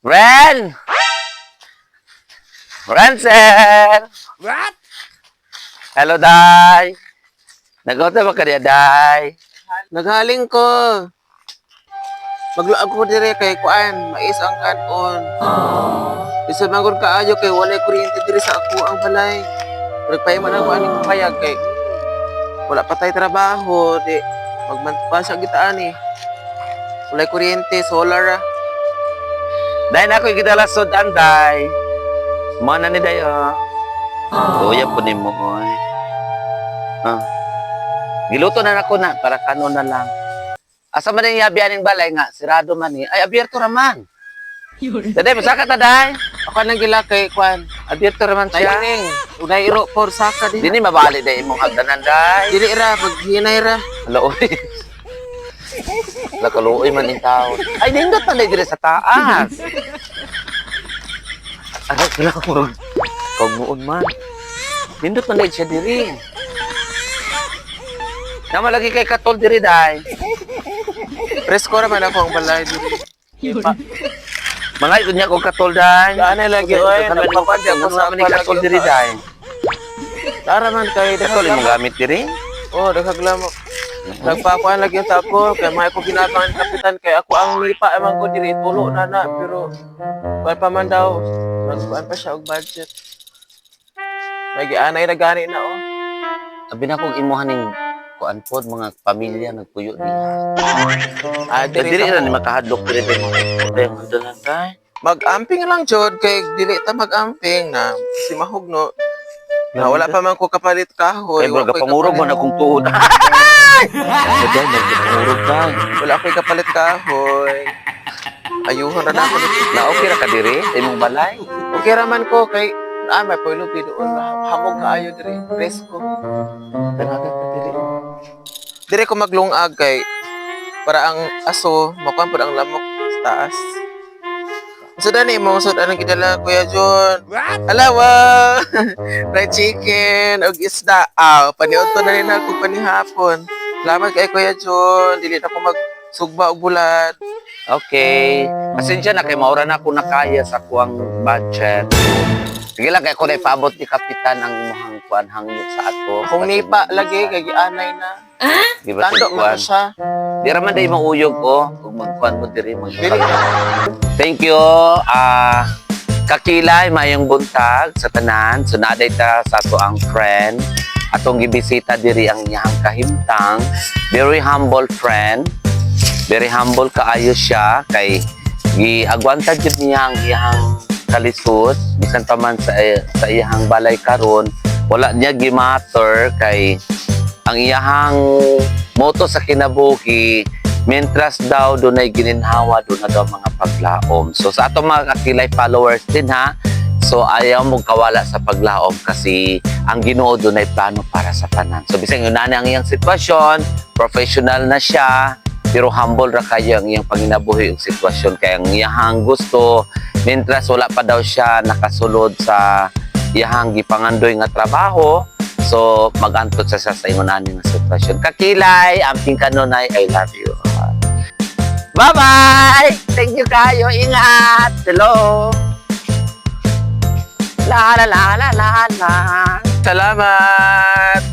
Ren! Ransel! What? Hello, Day! Nagota ba ka niya, Day? Naghaling ko. Magluag ko dire kay kuan, mais ang kanon. Bisa mangod kaayo kay walay kuryente diri sa ako ang balay. Nagpahiman ako aning payag kay wala pa tay trabaho, di magmantuan sa gitaan eh. Walay kuryente, solar ah. Day, na ako'y gidalasod, Day. Mana ni Day, oh. Kuya po ni mo, oy. Giluto na ako na, para kano na lang. Asa man yung yabianing balay nga, sirado man ni. Ay, abierto raman. Daday, masaka ta, Day. Ako nang gila kay kuan. Abierto raman siya. Tayaning, unay iro por saka di. Dini mabali, Day, imong hagdanan, Day. Dili ra paghinay ra. Hala, oy. Hala, kaluoy man yung tao. Ay, nindot na dire sa taas. Ano, kailangan ko kagmuon man. Nindot na siya diri. Nama lagi kay katol diri, Day. Presko ra man ako ang balay diri. Mga ito niya kong katol, Day. Gaanay lagi oy, nagpapandi ako sa mga katol diri, Day. Tara man kay Katol yung gamit diri. Oh, daghaglamok. Nagpakuan lagi yung tapo kay may ko ginabangan kapitan kay ako ang lipa eman ko diri tulo na pero wala pa man daw nagkuan pa siya og budget. May gianay na gani na oh. Sabi na kong imuhan ng kuan pod mga pamilya nagpuyo diha. Diri na ni makahadlok diri din mga hagdanan, Day. Mag-amping lang jud kay dili ta mag-amping na si mahugno. Na wala pa man ko kapalit kahoy. Ay, baga pangurog man akong tuod. Day, nagpangurog, Day. Wala ko'y kapalit kahoy. Ayuhon ra na ako. Na okay ra ka diri sa imong balay. Okay raman ko kay may pulo doon hamog kaayo diri presko. Tanagan ka diri. Dire ko maglungag kay para ang aso makuan pud ang lamok sa taas. Sudan ni mo sud anong gidala Kuya John. Alawa. Fried chicken og isda. Paniudto na rin ako panihapon. Salamat kay Kuya John. Dili na ko magsugba og bulad. Okay. Pasensya na kay maura na ako nakaya sa kuang budget. Sige lang kay ko na ipaabot ni Kapitan ang imong kuan hangyo sa ato. Kung nipa lagi kay gianay na. Di ba Tando man kuan? siya. Di raman day mauyog ko kung magkuan mo diri Dili na. Thank you. Kakilay mayong buntag sa tanan. So naday ta sa ato ang friend. Atong gibisita diri ang iyang kahimtang. Very humble friend. Very humble kaayo siya kay giagwanta jud niya ang iyang kalisod bisan pa man sa iyang balay karon wala niya gimatter kay ang iyang moto sa kinabuhi mentras daw dunay gininhawa doon na daw mga paglaom. So sa atong mga kakilay followers din ha, so ayaw mong kawala sa paglaom kasi ang Ginoo dunay plano para sa tanan. So bisan yun na ang iyang sitwasyon, professional na siya, pero humble ra kayo ang iyang panginabuhi ug sitwasyon kay ang iyang gusto mentras wala pa daw siya nakasulod sa iyang gipangandoy nga trabaho. So magantot sa ingon ani nga sitwasyon. Kakilay, amping kanunay, I love you. Bye-bye! Thank you kayo. Ingat! Hello! La la la la la la. Salamat.